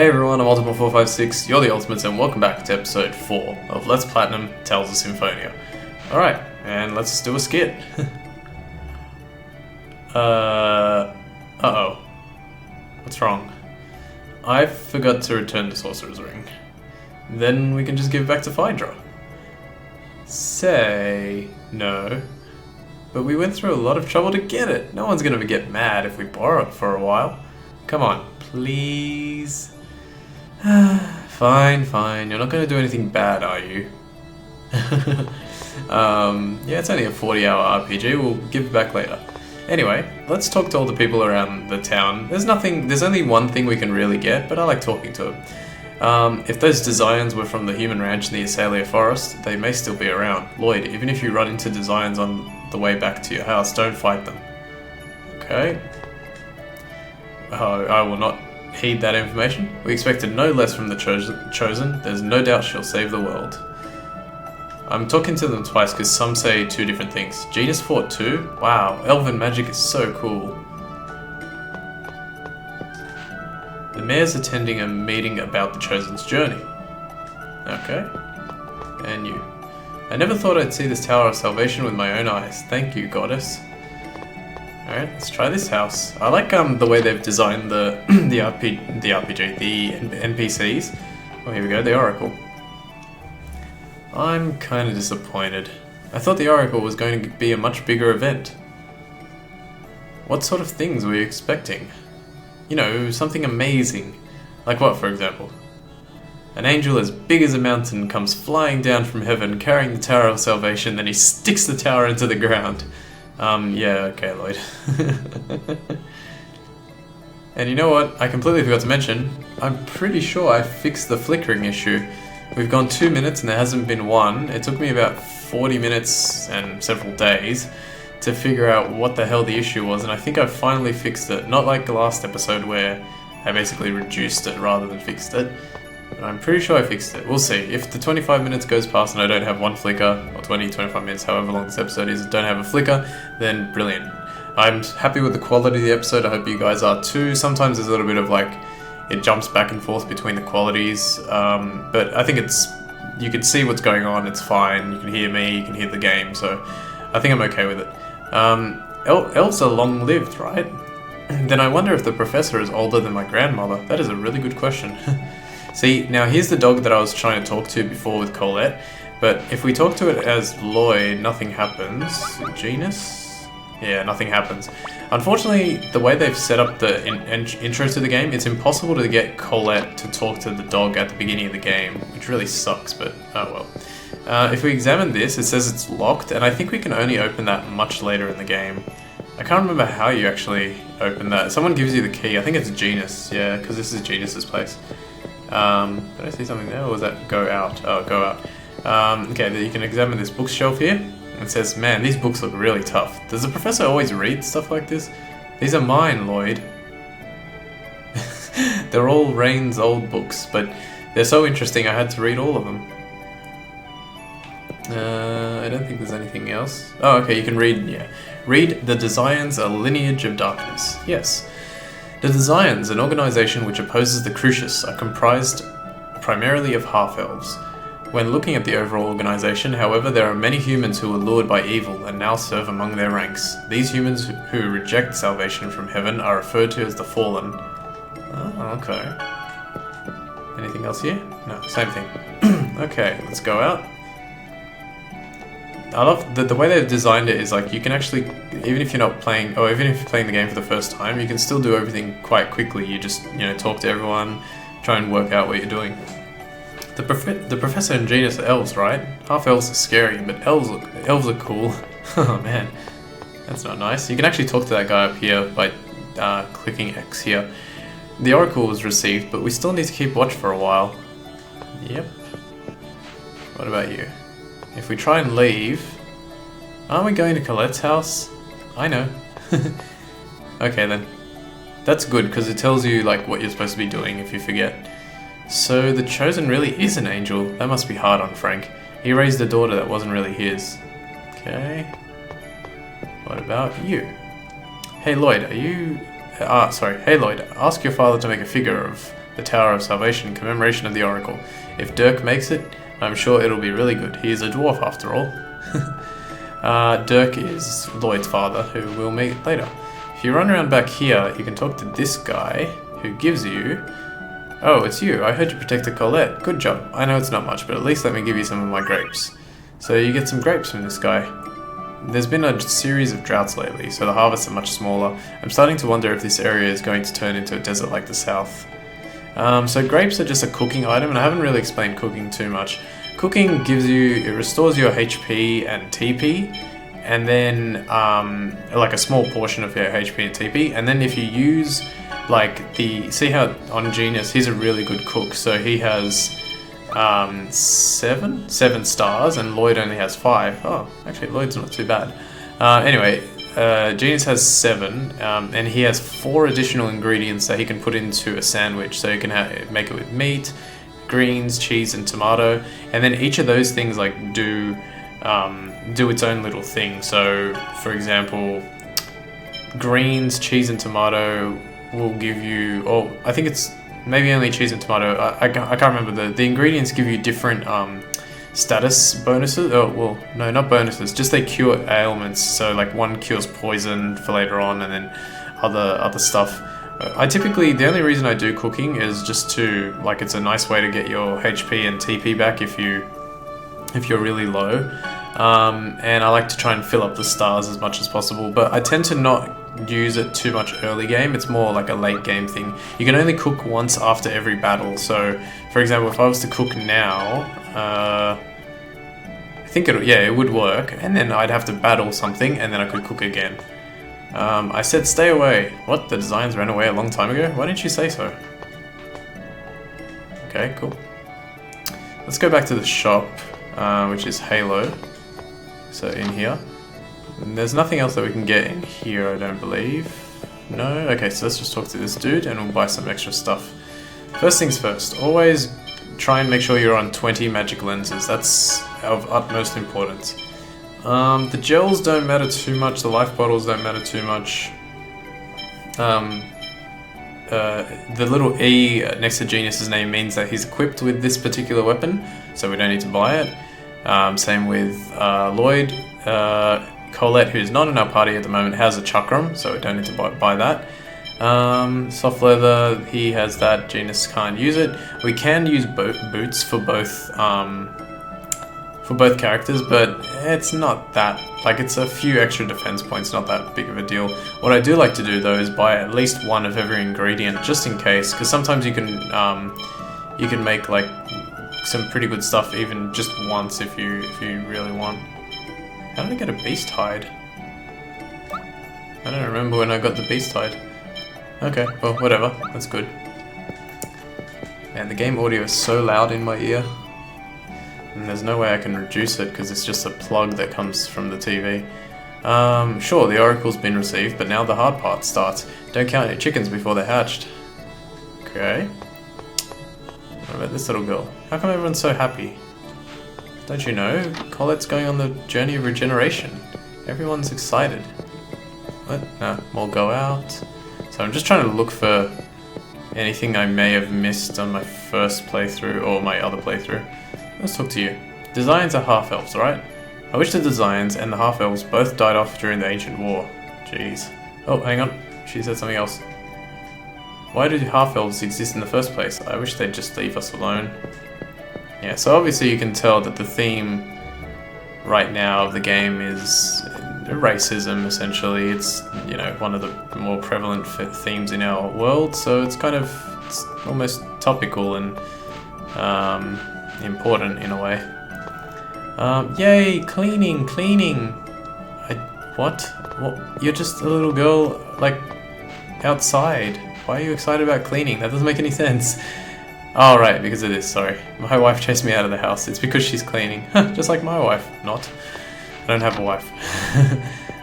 Hey everyone, I'm Ultimate456, you're the Ultimates, and welcome back to episode 4 of Let's Platinum Tales of Symphonia. Alright, and let's do a skit. Uh-oh. What's wrong? I forgot to return the Sorcerer's Ring. Then we can just give it back to Phaedra. Say no. But we went through a lot of trouble to get it. No one's gonna get mad if we borrow it for a while. Come on, please. Fine. You're not gonna do anything bad, are you? Yeah, it's only a 40-hour RPG. We'll give it back later. Anyway, let's talk to all the people around the town. There's only one thing we can really get, but I like talking to them. If those Designs were from the human ranch in the Azalea Forest, they may still be around. Lloyd, even if you run into Designs on the way back to your house, don't fight them. Okay. I will not heed that information. We expected no less from the Chosen. There's no doubt she'll save the world. I'm talking to them twice because some say two different things. Genus fought too? Wow, elven magic is so cool. The mayor's attending a meeting about the Chosen's journey. Okay. And you. I never thought I'd see this Tower of Salvation with my own eyes. Thank you, goddess. Alright, let's try this house. I like the way they've designed the NPCs. Oh, here we go, the Oracle. I'm kind of disappointed. I thought the Oracle was going to be a much bigger event. What sort of things were you expecting? You know, something amazing. Like what, for example? An angel as big as a mountain comes flying down from heaven carrying the Tower of Salvation, then he sticks the tower into the ground. Yeah, okay, Lloyd. And you know what? I completely forgot to mention, I'm pretty sure I fixed the flickering issue. We've gone 2 minutes and there hasn't been one. It took me about 40 minutes and several days to figure out what the hell the issue was, and I think I finally fixed it. Not like the last episode where I basically reduced it rather than fixed it. But I'm pretty sure I fixed it. We'll see. If the 25 minutes goes past and I don't have one flicker, or 20, 25 minutes, however long this episode is, don't have a flicker, then brilliant. I'm happy with the quality of the episode. I hope you guys are too. Sometimes there's a little bit of like, it jumps back and forth between the qualities, but I think you can see what's going on, it's fine. You can hear me, you can hear the game, so I think I'm okay with it. Elves are long-lived, right? Then I wonder if the professor is older than my grandmother. That is a really good question. See, now here's the dog that I was trying to talk to before with Colette, but if we talk to it as Lloyd, nothing happens. Genus? Yeah, nothing happens. Unfortunately, the way they've set up the intro to the game, it's impossible to get Colette to talk to the dog at the beginning of the game, which really sucks, but oh well. If we examine this, it says it's locked, and I think we can only open that much later in the game. I can't remember how you actually open that. Someone gives you the key. I think it's Genus, yeah, because this is Genus's place. Did I see something there, or was that go out? Oh, go out. Okay, you can examine this bookshelf here. It says, man, these books look really tough. Does the professor always read stuff like this? These are mine, Lloyd. They're all Rain's old books, but they're so interesting I had to read all of them. I don't think there's anything else. Oh, okay, you can read, yeah. Read The Designs, A Lineage of Darkness. Yes. The Designs, an organization which opposes the Crucius, are comprised primarily of half-elves. When looking at the overall organization, however, there are many humans who were lured by evil and now serve among their ranks. These humans who reject salvation from heaven are referred to as the Fallen. Oh, okay. Anything else here? No, same thing. Okay, let's go out. I love the way they've designed it is like you can actually, even if you're not playing, or even if you're playing the game for the first time, you can still do everything quite quickly. You just, talk to everyone, try and work out what you're doing. The professor and Genus are elves, right? Half elves are scary, but elves are cool. Oh man, that's not nice. You can actually talk to that guy up here by clicking X here. The Oracle was received, but we still need to keep watch for a while. Yep. What about you? If we try and leave, aren't we going to Colette's house? I know. Okay then. That's good, because it tells you like what you're supposed to be doing if you forget. So the Chosen really is an angel. That must be hard on Frank. He raised a daughter that wasn't really his. Okay. What about you? Hey Lloyd, are you... Hey Lloyd, ask your father to make a figure of the Tower of Salvation in commemoration of the Oracle. If Dirk makes it, I'm sure it'll be really good. He is a dwarf after all. Dirk is Lloyd's father, who we'll meet later. If you run around back here, you can talk to this guy, who gives you... Oh, it's you. I heard you protected Colette. Good job. I know it's not much, but at least let me give you some of my grapes. So you get some grapes from this guy. There's been a series of droughts lately, so the harvests are much smaller. I'm starting to wonder if this area is going to turn into a desert like the south. So grapes are just a cooking item, and I haven't really explained cooking too much. Cooking gives you, it restores your HP and TP, and then like a small portion of your HP and TP, and then if you use like see how on Genius, he's a really good cook, so he has seven stars, and Lloyd only has 5. Oh, actually Lloyd's not too bad. Anyway, Genius has 7, and he has 4 additional ingredients that he can put into a sandwich, so you can make it with meat, greens, cheese, and tomato, and then each of those things like do its own little thing. So for example, greens, cheese, and tomato will give you, oh, I think it's maybe only cheese and tomato, I can't remember, the ingredients give you different status bonuses. Oh, well, no, not bonuses, just they cure ailments. So like one cures poison for later on, and then other stuff. I typically, the only reason I do cooking is just to, like, it's a nice way to get your HP and TP back if you're really low. And I like to try and fill up the stars as much as possible, but I tend to not use it too much early game. It's more like a late game thing. You can only cook once after every battle. So for example, if I was to cook now, I think it would work, and then I'd have to battle something, and then I could cook again. I said stay away. What? The designs ran away a long time ago? Why didn't you say so? Okay, cool. Let's go back to the shop, which is Halo. So in here. And there's nothing else that we can get in here, I don't believe. No? Okay, so let's just talk to this dude and we'll buy some extra stuff. First things first, always try and make sure you're on 20 magic lenses. That's of utmost importance. The gels don't matter too much, the life bottles don't matter too much. The little E next to Genius's name means that he's equipped with this particular weapon, so we don't need to buy it. Same with Lloyd. Colette, who's not in our party at the moment, has a chakram, so we don't need to buy that. Soft leather, he has that. Genius can't use it. We can use boots for both characters, but it's not that, like, it's a few extra defense points, not that big of a deal. What I do like to do though is buy at least one of every ingredient, just in case, because sometimes you can make like some pretty good stuff even just once if you really want. How did I get a beast hide? I don't remember when I got the beast hide. Okay, well, whatever, that's good. Man, the game audio is so loud in my ear. And there's no way I can reduce it because it's just a plug that comes from the TV. Sure, the oracle's been received, but now the hard part starts. Don't count your chickens before they're hatched. Okay. What about this little girl? How come everyone's so happy? Don't you know? Colette's going on the journey of regeneration. Everyone's excited. What? Nah, more go out. So I'm just trying to look for anything I may have missed on my first playthrough or my other playthrough. Let's talk to you. Designs are half-elves, right? I wish the Designs and the half-elves both died off during the ancient war. Jeez. Oh, hang on. She said something else. Why do half-elves exist in the first place? I wish they'd just leave us alone. Yeah, so obviously you can tell that the theme right now of the game is racism, essentially. It's, you know, one of the more prevalent themes in our world, so it's kind of, it's almost topical and important in a way. Yay, cleaning! What? You're just a little girl, like, outside. Why are you excited about cleaning? That doesn't make any sense. Oh, right, because of this, sorry. My wife chased me out of the house. It's because she's cleaning. Just like my wife. Not. I don't have a wife.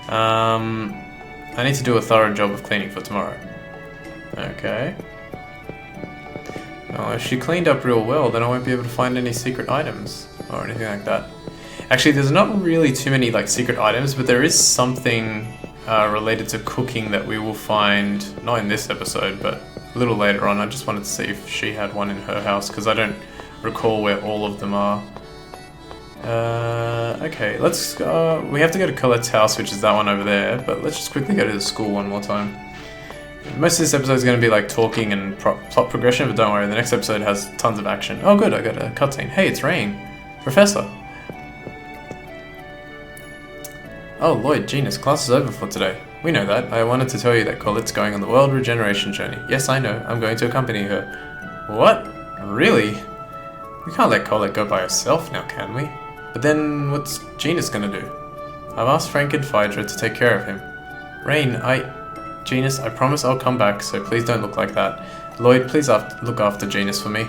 I need to do a thorough job of cleaning for tomorrow. Okay. Oh, if she cleaned up real well, then I won't be able to find any secret items or anything like that. Actually, there's not really too many like secret items, but there is something related to cooking that we will find, not in this episode, but a little later on. I just wanted to see if she had one in her house, because I don't recall where all of them are. Okay, let's we have to go to Colette's house, which is that one over there, but let's just quickly go to the school one more time. Most of this episode is going to be like talking and plot progression, but don't worry, the next episode has tons of action. Oh good, I got a cutscene. Hey, it's Rain. Professor. Oh, Lloyd, Genus, class is over for today. We know that. I wanted to tell you that Colette's going on the world regeneration journey. Yes, I know. I'm going to accompany her. What? Really? We can't let Colette go by herself now, can we? But then, what's Genus gonna do? I've asked Frank and Phaedra to take care of him. Rain, Genus, I promise I'll come back, so please don't look like that. Lloyd, please look after Genus for me.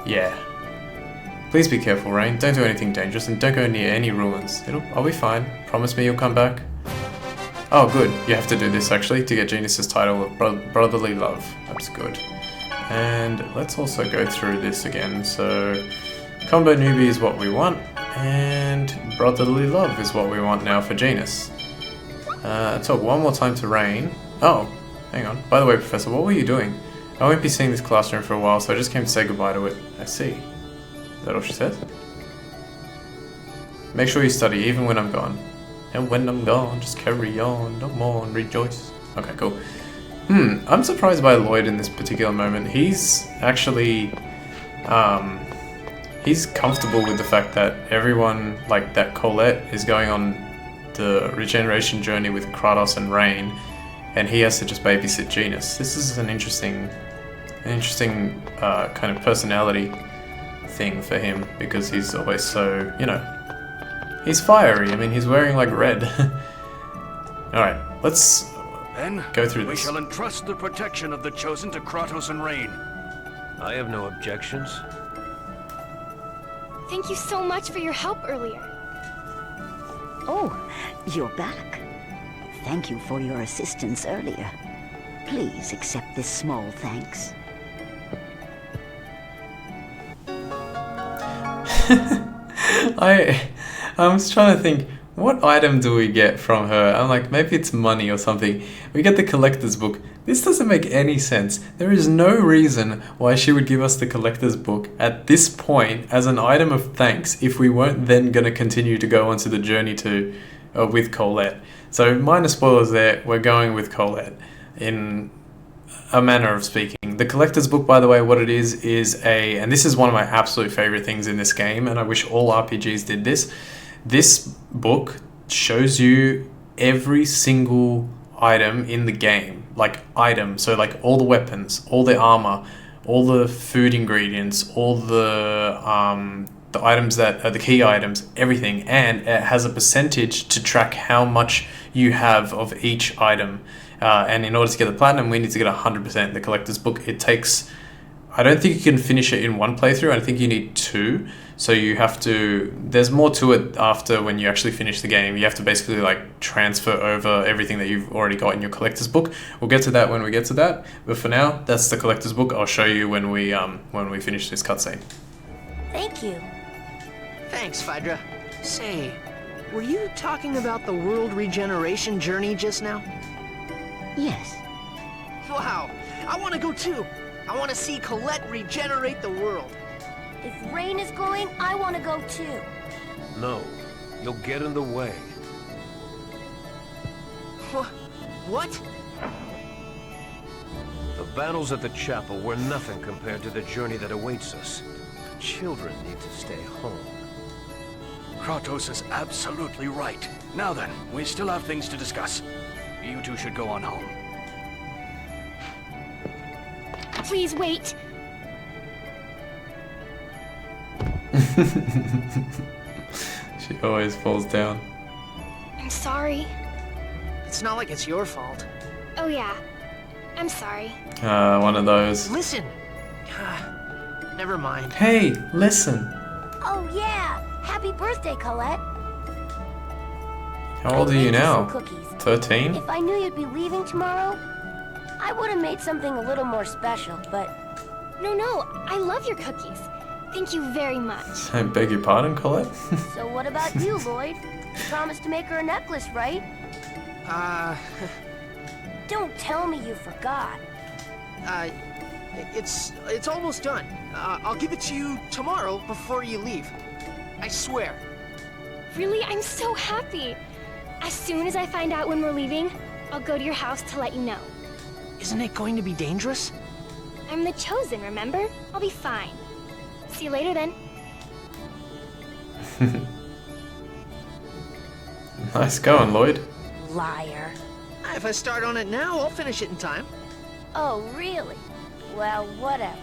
Yeah. Please be careful, Rain. Don't do anything dangerous, and don't go near any ruins. I'll be fine. Promise me you'll come back. Oh, good. You have to do this, actually, to get Genus's title of Brotherly Love. That's good. And let's also go through this again. So, Combo Newbie is what we want, and Brotherly Love is what we want now for Genus. Talk one more time to Rain. Oh, hang on. By the way, Professor, what were you doing? I won't be seeing this classroom for a while, so I just came to say goodbye to it. I see. Is that all she says? Make sure you study, even when I'm gone. And when I'm gone, just carry on, don't mourn, rejoice. Okay, cool. I'm surprised by Lloyd in this particular moment. He's actually, he's comfortable with the fact that everyone, like that Colette is going on the regeneration journey with Kratos and Rain, and he has to just babysit Genus. This is an interesting kind of personality thing for him, because he's always so, you know, he's fiery. I mean, he's wearing like red. Alright, let's go through this. We shall entrust the protection of the Chosen to Kratos and Rain. I have no objections. Thank you so much for your help earlier. Oh, you're back. Thank you for your assistance earlier. Please accept this small thanks. I was trying to think, what item do we get from her? I'm like, maybe it's money or something. We get the collector's book. This doesn't make any sense. There is no reason why she would give us the collector's book at this point as an item of thanks if we weren't then going to continue to go onto the journey to with Colette. So minor spoilers there, we're going with Colette in a manner of speaking. The collector's book, by the way, what it is and this is one of my absolute favorite things in this game, and I wish all RPGs did this. This book shows you every single item in the game, like item, so like all the weapons, all the armor, all the food ingredients, all the items that are the key items, everything, and it has a percentage to track how much you have of each item. And in order to get the platinum, we need to get 100%. The collector's book, it takes, I don't think you can finish it in one playthrough. I think you need 2. So you have to, there's more to it after when you actually finish the game. You have to basically like transfer over everything that you've already got in your collector's book. We'll get to that when we get to that. But for now, that's the collector's book. I'll show you when we finish this cutscene. Thank you. Thanks, Phaedra. Say, were you talking about the world regeneration journey just now? Yes. Wow, I want to go too. I want to see Colette regenerate the world. If Rain is going, I want to go too. No, you'll get in the way. What? The battles at the chapel were nothing compared to the journey that awaits us. Children need to stay home. Kratos is absolutely right. Now then, we still have things to discuss. You two should go on home. Please wait. She always falls down. I'm sorry. It's not like it's your fault. Oh yeah, I'm sorry. One of those. Listen. Never mind. Hey, listen. Oh yeah! Happy birthday, Colette. How old are you now? 13? If I knew you'd be leaving tomorrow, I would have made something a little more special, but... No, I love your cookies. Thank you very much. I beg your pardon, Colette? So what about you, Lloyd? You promised to make her a necklace, right? Don't tell me you forgot. It's almost done. I'll give it to you tomorrow before you leave. I swear. Really, I'm so happy. As soon as I find out when we're leaving, I'll go to your house to let you know. Isn't it going to be dangerous? I'm the chosen, remember? I'll be fine. See you later then. Nice going, Lloyd. Liar. If I start on it now, I'll finish it in time. Oh, really? Well, whatever.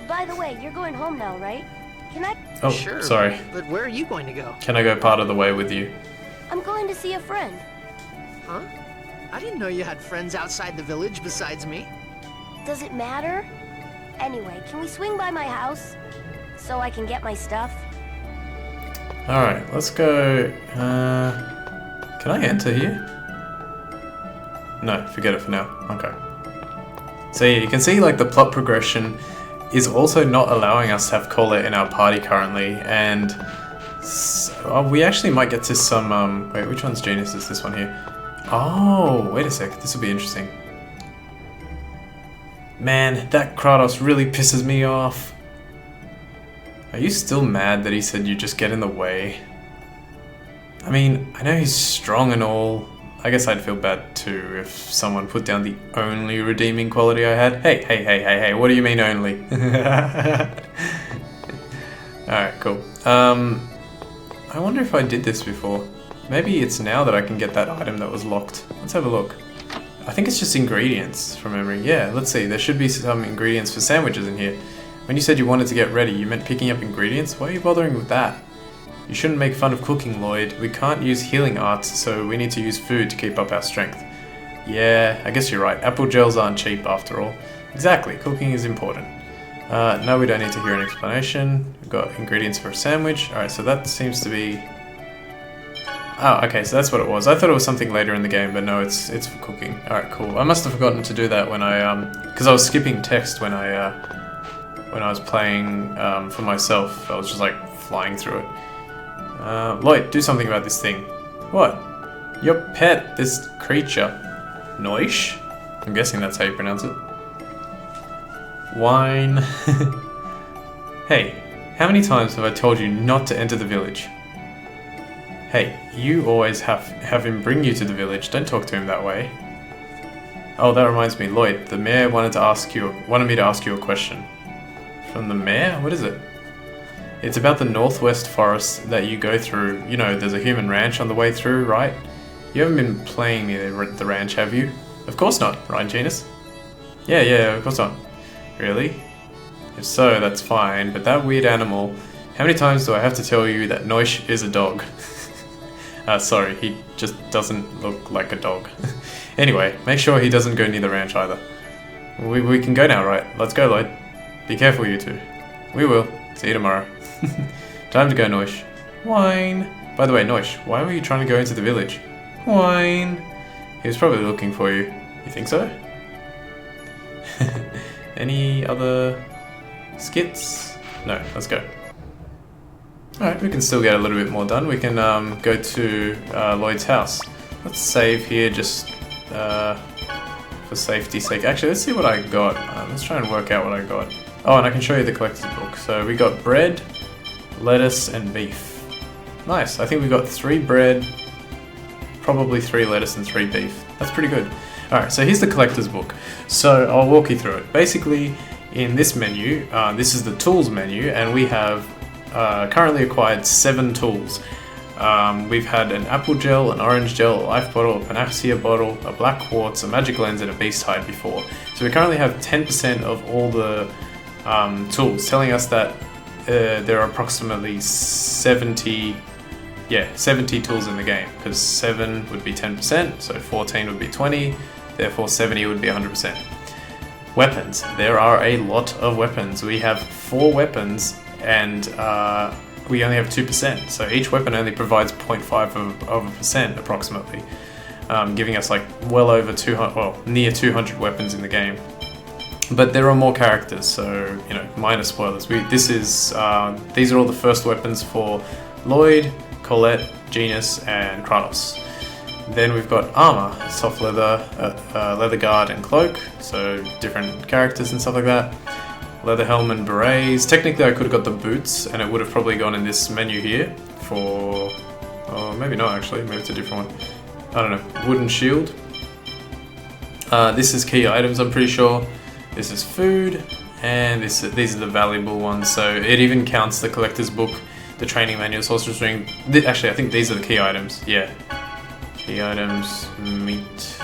By the way, you're going home now, right? Can I... Oh, Sure. sorry. But where are you going to go? Can I go part of the way with you? I'm going to see a friend. Huh? I didn't know you had friends outside the village besides me. Does it matter? Anyway, can we swing by my house? So I can get my stuff? Alright, let's go. Can I enter here? No, forget it for now. Okay. So yeah, you can see like the plot progression is also not allowing us to have Colette in our party currently, and we actually might get to some, wait, which one's Genius is this one here? Oh, wait a sec, this will be interesting. Man, that Kratos really pisses me off. Are you still mad that he said you just get in the way? I mean, I know he's strong and all. I guess I'd feel bad too if someone put down the only redeeming quality I had. Hey, what do you mean only? Alright, cool. I wonder if I did this before. Maybe it's now that I can get that item that was locked. Let's have a look. I think it's just ingredients from memory. Yeah, let's see. There should be some ingredients for sandwiches in here. When you said you wanted to get ready, you meant picking up ingredients? Why are you bothering with that? You shouldn't make fun of cooking, Lloyd. We can't use healing arts, so we need to use food to keep up our strength. Yeah, I guess you're right. Apple gels aren't cheap after all. Exactly, cooking is important. No, we don't need to hear an explanation. We've got ingredients for a sandwich. Alright, so that seems to be... Oh, okay, so that's what it was. I thought it was something later in the game, but no, it's for cooking. Alright, cool. I must have forgotten to do that when I, because I was skipping text when I was playing, for myself. I was just, like, flying through it. Lloyd, do something about this thing. What? Your pet, this creature. Noish? I'm guessing that's how you pronounce it. Wine. Hey, how many times have I told you not to enter the village? Hey, you always have him bring you to the village. Don't talk to him that way. Oh, that reminds me, Lloyd. The mayor wanted me to ask you a question. From the mayor? What is it? It's about the northwest forest that you go through. You know, there's a human ranch on the way through, right? You haven't been playing the ranch, have you? Of course not, right, Genus? Yeah, of course not. Really? If so, that's fine, but that weird animal... How many times do I have to tell you that Noish is a dog? Sorry, he just doesn't look like a dog. Anyway, make sure he doesn't go near the ranch either. We can go now, right? Let's go, Lloyd. Be careful, you two. We will. See you tomorrow. Time to go, Noish. Wine. By the way, Noish, why were you trying to go into the village? Wine. He was probably looking for you. You think so? Any other skits? No, let's go. Alright, we can still get a little bit more done. We can go to Lloyd's house. Let's save here just for safety's sake. Actually, let's see what I got. Let's try and work out what I got. Oh, and I can show you the collector's book. So we got bread, lettuce, and beef. Nice. I think we got 3 bread, probably 3 lettuce, and 3 beef. That's pretty good. Alright, so here's the collector's book. So I'll walk you through it. Basically, in this menu, this is the tools menu, and we have currently acquired 7 tools. We've had an apple gel, an orange gel, a life bottle, a panacea bottle, a black quartz, a magic lens, and a beast hide before. So we currently have 10% of all the tools, telling us that there are approximately 70 tools in the game, because 7 would be 10%, so 14 would be 20, therefore 70 would be 100%. Weapons. There are a lot of weapons. We have 4 weapons, and we only have 2%, so each weapon only provides 0.5 of a percent approximately, giving us like well over 200, well, near 200 weapons in the game. But there are more characters, so, you know, minor spoilers. These are all the first weapons for Lloyd, Colette, Genus, and Kratos. Then we've got armor, soft leather, leather guard and cloak, so different characters and stuff like that. Leather helm and berets. Technically I could have got the boots and it would have probably gone in this menu here for... oh, maybe not actually, maybe it's a different one. I don't know. Wooden shield. This is key items, I'm pretty sure. This is food, and these are the valuable ones, so it even counts the collector's book, the training manual, sorcerer's ring. Actually, I think these are the key items, yeah. Key items, meat,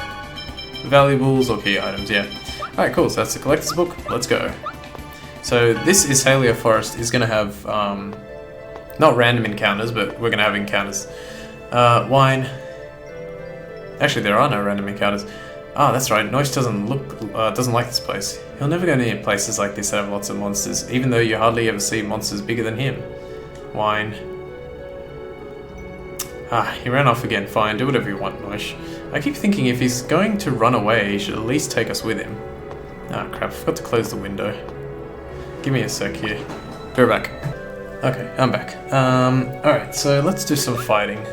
valuables, or key items, yeah. Alright, cool, so that's the collector's book, let's go. So this Isalia Forest is going to have, not random encounters, but we're going to have encounters. Wine. Actually, there are no random encounters. Ah, that's right. Noish doesn't like this place. He'll never go near places like this that have lots of monsters, even though you hardly ever see monsters bigger than him. Wine. Ah, he ran off again. Fine, do whatever you want, Noish. I keep thinking if he's going to run away, he should at least take us with him. Ah, crap. I forgot to close the window. Give me a sec here. Go back. Okay, I'm back. Alright, so let's do some fighting.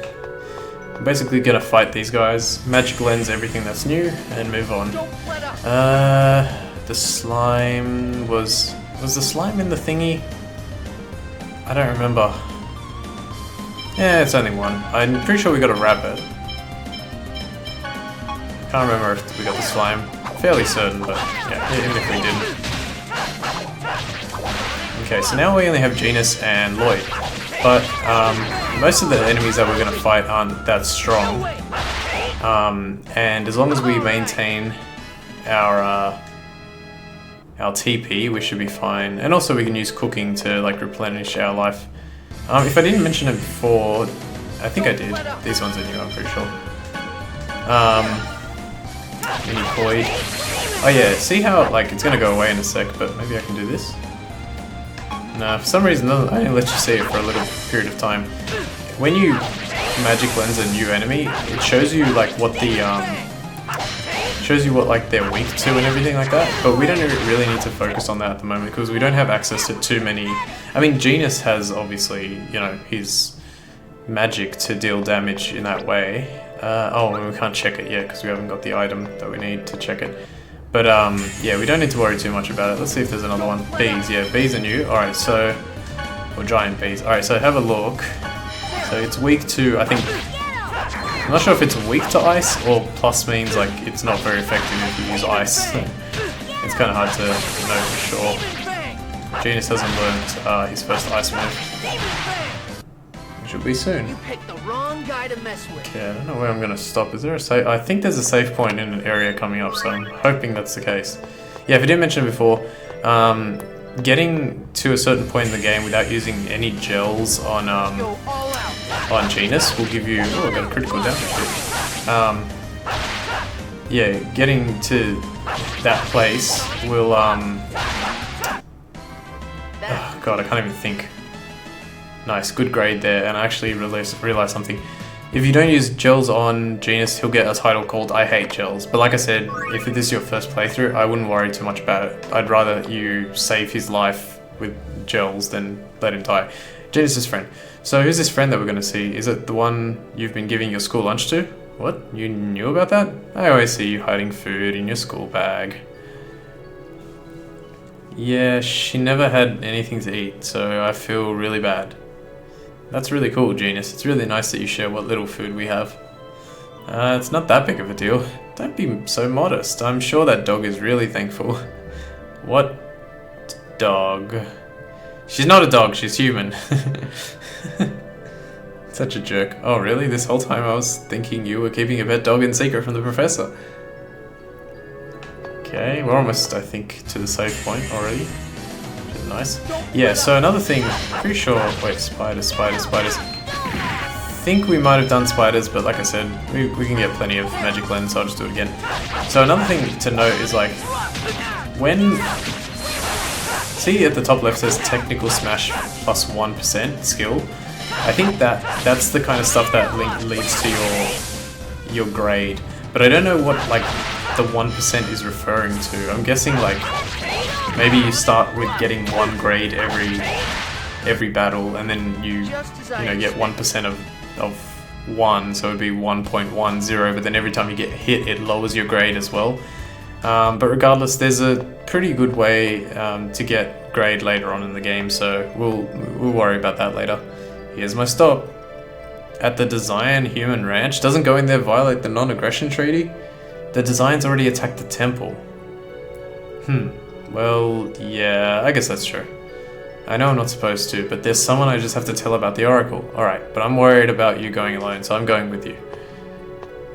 I'm basically gonna fight these guys, magic lens everything that's new, and move on. The slime was the slime in the thingy? I don't remember. Yeah, it's only one. I'm pretty sure we got a rabbit. Can't remember if we got the slime. Fairly certain, but yeah, even if we didn't. Okay, so now we only have Genus and Lloyd. But most of the enemies that we're going to fight aren't that strong, and as long as we maintain our TP, we should be fine. And also we can use cooking to like replenish our life. If I didn't mention it before, I think I did. These ones are new, I'm pretty sure. Mini Void. Oh yeah, see how like it's going to go away in a sec, but maybe I can do this. No, for some reason I only let you see it for a little period of time. When you magic lens a new enemy, it shows you like what the like they're weak to and everything like that. But we don't really need to focus on that at the moment because we don't have access to too many. I mean, Genus has obviously, you know, his magic to deal damage in that way. Oh, we can't check it yet because we haven't got the item that we need to check it. But yeah, we don't need to worry too much about it. Let's see if there's another one. Bees, yeah, bees are new. Alright, so... or giant bees. Alright, so have a look. So it's weak to, I think... I'm not sure if it's weak to ice, or plus means like it's not very effective if you use ice. It's kind of hard to know for sure. Genus hasn't learned his first ice move. Should be soon. You picked the wrong guy to mess with. Okay, I don't know where I'm going to stop. Is there a save? I think there's a save point in an area coming up, so I'm hoping that's the case. Yeah, if I didn't mention it before, getting to a certain point in the game without using any gels on Genus will give you... oh, I got a critical damage hit. Yeah, getting to that place will... oh, God, I can't even think. Nice, good grade there, and I actually realized something. If you don't use gels on Genus, he'll get a title called I Hate Gels. But like I said, if this is your first playthrough, I wouldn't worry too much about it. I'd rather you save his life with gels than let him die. Genus' friend. So who's this friend that we're going to see? Is it the one you've been giving your school lunch to? What? You knew about that? I always see you hiding food in your school bag. Yeah, she never had anything to eat, so I feel really bad. That's really cool, Genus. It's really nice that you share what little food we have. It's not that big of a deal. Don't be so modest. I'm sure that dog is really thankful. What dog? She's not a dog, she's human. Such a jerk. Oh really? This whole time I was thinking you were keeping a pet dog in secret from the professor. Okay, we're almost, I think, to the save point already. Which is nice. Yeah, so another thing, pretty sure... wait, spiders. I think we might have done spiders, but like I said, we can get plenty of magic lens, so I'll just do it again. So another thing to note is like, when... see at the top left says technical smash plus 1% skill. I think that's the kind of stuff that leads to your grade. But I don't know what like the 1% is referring to. I'm guessing like maybe you start with getting 1 grade every battle, and then you know get 1% of 1, so it would be 1.10, but then every time you get hit, it lowers your grade as well. But regardless, there's a pretty good way to get grade later on in the game, so we'll worry about that later. Here's my stop. At the Design Human Ranch. Doesn't going there violate the non-aggression treaty? The Designs already attacked the temple. Well, yeah, I guess that's true. I know I'm not supposed to, but there's someone I just have to tell about the Oracle. Alright, but I'm worried about you going alone, so I'm going with you.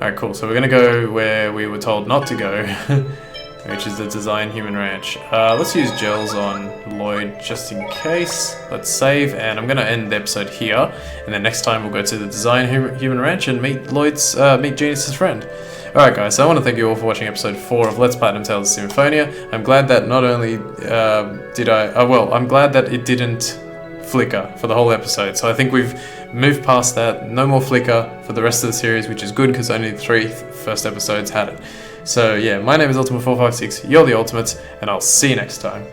Alright, cool. So we're gonna go where we were told not to go, which is the Design Human Ranch. Let's use gels on Lloyd just in case. Let's save, and I'm gonna end the episode here. And then next time we'll go to the Design Human Ranch and meet meet Genius's friend. Alright guys, so I want to thank you all for watching episode 4 of Let's Platinum Tales of Symphonia. I'm glad that not only I'm glad that it didn't flicker for the whole episode. So I think we've moved past that. No more flicker for the rest of the series, which is good because only the 3 first episodes had it. So yeah, my name is Ultimate456, you're the Ultimates, and I'll see you next time.